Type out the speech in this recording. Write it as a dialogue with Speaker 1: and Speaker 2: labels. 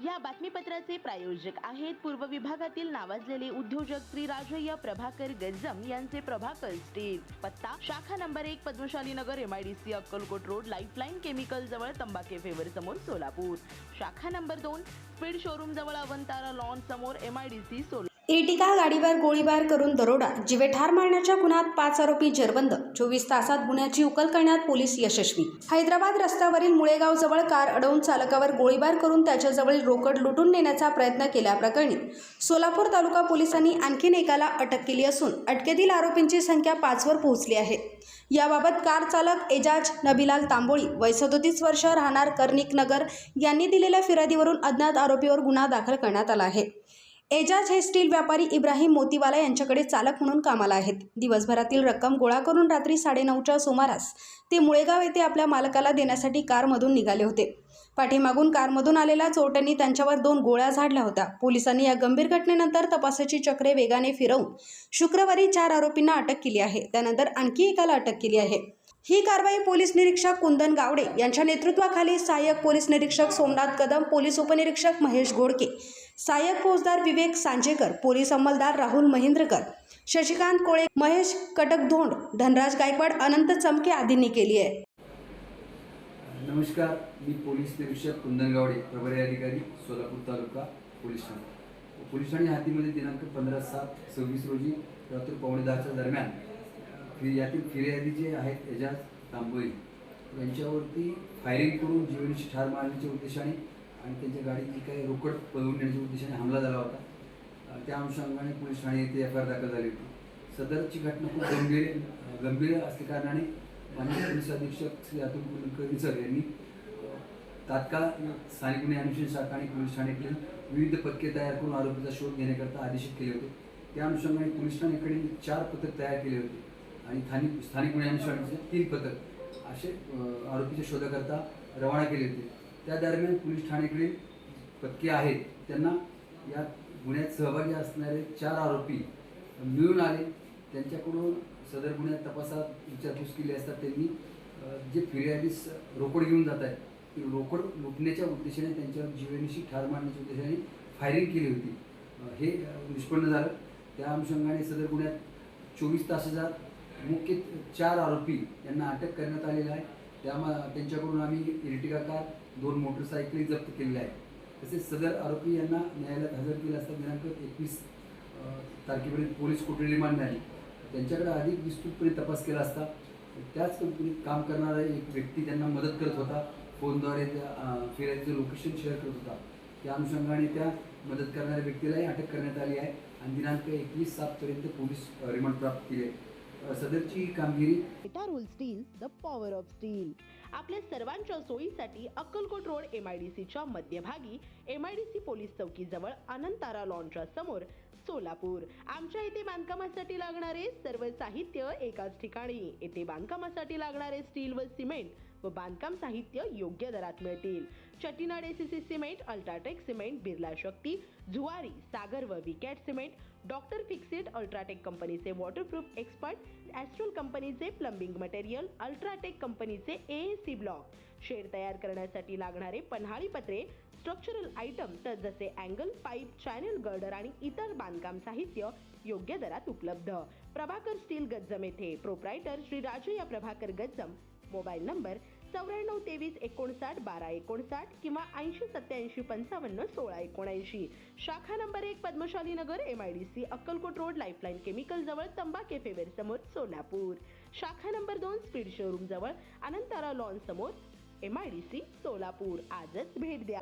Speaker 1: या बातमीपत्राचे प्रायोजक आहेत पूर्व विभागातील नावाजलेले उद्योजक श्री राजय्य प्रभाकर गज्जम यांचे प्रभाकर स्टील। पत्ता शाखा नंबर 1 पद्मशाली नगर MIDC Akkalkot road lifeline chemical जवळ तंबाके फेवर समोर सोलापूर। शाखा नंबर 2 स्पीड शोरूम जवळ अवंतारा लॉन समोर MIDC सोलापूर।
Speaker 2: इर्टिगा गाडीवर गोळीबार करून दरोडा, जीवे ठार मारण्याच्या गुन्ह्यात 5 आरोपी जेरबंद। 24 तासात गुन्ह्याची उकल करण्यात पोलीस यशस्वी। हैदराबाद रस्त्यावरील मुळेगाव जवळ कार अडवून चालकावर गोळीबार करून त्याच्याजवळील रोकड लुटून नेण्याचा प्रयत्न केल्याप्रकरणी सोलापूर तालुका पोलिसांनी आणखी एकाला अटक केली असून अटकेतील आरोपींची संख्या 5 वर पोहोचली आहे। याबाबत कार चालक एजाज नबीलाल तांबोळी वय 37 वर्ष राहणार कर्णिक नगर यांनी दिलेल्या फिर्यादीवरून अज्ञात आरोपीवर गुन्हा दाखल करण्यात आला आहे। एजाज हे स्टील व्यापारी इब्राहिम मोतीवाला यांच्याकडे चालक म्हणून कामाला आहेत। दिवसभरातील रक्कम गोळा करून रात्री 9:30च्या सुमारास ते मुळेगाव येथे आपल्या मालकाला देण्यासाठी कारमधून निघाले होते। पाठीमागून कारमधून आलेल्या चोरट्यांनी त्यांच्यावर 2 गोळ्या झाडल्या होत्या। पोलिसांनी या गंभीर घटनेनंतर तपासाची चक्रे वेगाने फिरवून शुक्रवारी 4 आरोपींना अटक केली आहे। त्यानंतर आणखी एकाला अटक केली आहे। ही कारवाई पोलीस निरीक्षक कुंदन गावडे यांच्या नेतृत्वाखाली सहाय्यक पोलीस निरीक्षक सोमनाथ कदम, पोलीस उपनिरीक्षक महेश घोडके, सहाय्यक फौजदार विवेक सांजेकर, पोलीस अंमलदार राहुल महेंद्रकर, शशिकांत कोळे, महेश कटकधोंड, धनराज गायकवाड, अनंत चमके आदींनी केली आहे।
Speaker 3: नमस्कार, मी पोलीस निरीक्षक कुंदन गावडे, प्रभारी अधिकारी सोलापूर तालुका पोलीस ठाणे। पोलीस ठाणे हातीमध्ये दिनांक 15/7/26 रोजी रात्री 9:15च्या दरम्यान यातील फिर्यादी जे आहेत एजाज तांबोळी यांच्यावरती फायरिंग करून जीवनाची ठार मारण्याच्या उद्देशाने आणि त्यांच्या गाडीची काही रोकड पळवून नेण्याच्या उद्देशाने हमला झाला होता। त्या अनुषंगाने पोलीस ठाणे येथे FIR दाखल झाली होती। सदरची घटना खूप गंभीर असल्याकारणाने माननीय पोलीस अधीक्षक श्री अतुल कुलकर्णी सर यांनी तात्काळ स्थानिक गुन्हे अन्वेषण शाखा आणि पोलीस ठाण्याकडील विविध पथके तयार करून आरोपीचा शोध घेण्याकरता आदेशित केले होते। त्या अनुषंगाने पोलीस ठाण्याकडे 4 पथक तयार केले होते आणि स्थानिक गुन्हे अन्वेषणाचे 3 पथक असे आरोपीच्या शोधाकरता रवाना केले होते। त्या दरम्यान पोलीस ठाण्याकडील पथके आहेत त्यांना या गुन्ह्यात सहभागी असणारे 4 आरोपी मिळून आले। त्यांच्याकडून सदर गुन्ह्यात तपासात विचारपूस केली असता त्यांनी जे फिर्यादीस रोकड घेऊन जात आहेत ती रोकड लुटण्याच्या उद्देशाने त्यांच्यावर जीवनाशी ठार मारण्याच्या उद्देशाने फायरिंग केली होती। हे निष्पन्न झालं। त्या अनुषंगाने सदर गुन्ह्यात 24 तासात मुख्य 4 आरोपी यांना अटक करण्यात आलेला आहे। त्यांच्याकडून आम्ही इर्टिगा कार, 2 मोटरसायकली जप्त केलेल्या आहेत। तसेच सदर आरोपी यांना न्यायालयात हजर केले असता दिनांक 21 तारखेपर्यंत पोलीस कोठडी रिमांड झाली। त्यांच्याकडे अधिक विस्तृतपणे तपास केला असता त्याच कंपनीत काम करणारा एक व्यक्ती त्यांना मदत करत होता, फोनद्वारे त्या फिर्यादीचं लोकेशन शेअर करत होता। त्या अनुषंगाने त्या मदत करणाऱ्या व्यक्तीलाही अटक करण्यात आली आहे आणि दिनांक 21/7 पर्यंत पोलीस रिमांड प्राप्त केले आहे। सदरची कामगिरी
Speaker 1: टारूल steel, the power of steel. आपल्या सर्वांच्या सोयीसाठी अक्कलकोट रोड MIDCच्या मध्यभागी MIDC पोलीस चौकी जवळ अनंतारा लॉनच्या समोर सोलापूर। आमच्या इथे बांधकामासाठी लागणारे सर्व साहित्य एकाच ठिकाणी। येथे बांधकामासाठी लागणारे स्टील व सिमेंट व बांधकाम साहित्य योग्य दरात मिळतील। Chettinad ACC cement, UltraTech cement, Birla Shakti, Zuari, Sagar व Vicat cement, doctor Fixit UltraTech कंपनीचे वॉटरप्रूफ एक्सपर्ट, ॲस्ट्रोल कंपनीचे प्लंबिंग मटेरियल, अल्ट्राटेक कंपनीचे AAC ब्लॉक, शेड तयार करण्यासाठी लागणारे पन्हाळी पत्रे, स्ट्रक्चरल आयटम तर जसे अँगल, पाईप, चॅनल गर्डर आणि इतर बांधकाम साहित्य योग्य दरात उपलब्ध। प्रभाकर स्टील गज्जम येथे। Proprietor Shri Rajayya Prabhakar Gajjam. Mobile number 94 23 59 12 59 किंवा 80 87 55 16 79। शाखा नंबर 1 पद्मशाली नगर MIDC Akkalkot road lifeline chemical जवळ तंबाके फेवर समोर सोलापूर। शाखा नंबर 2 स्पीड शोरूम जवळ अनंतारा लॉन समोर MIDC सोलापूर। आजच भेट द्या।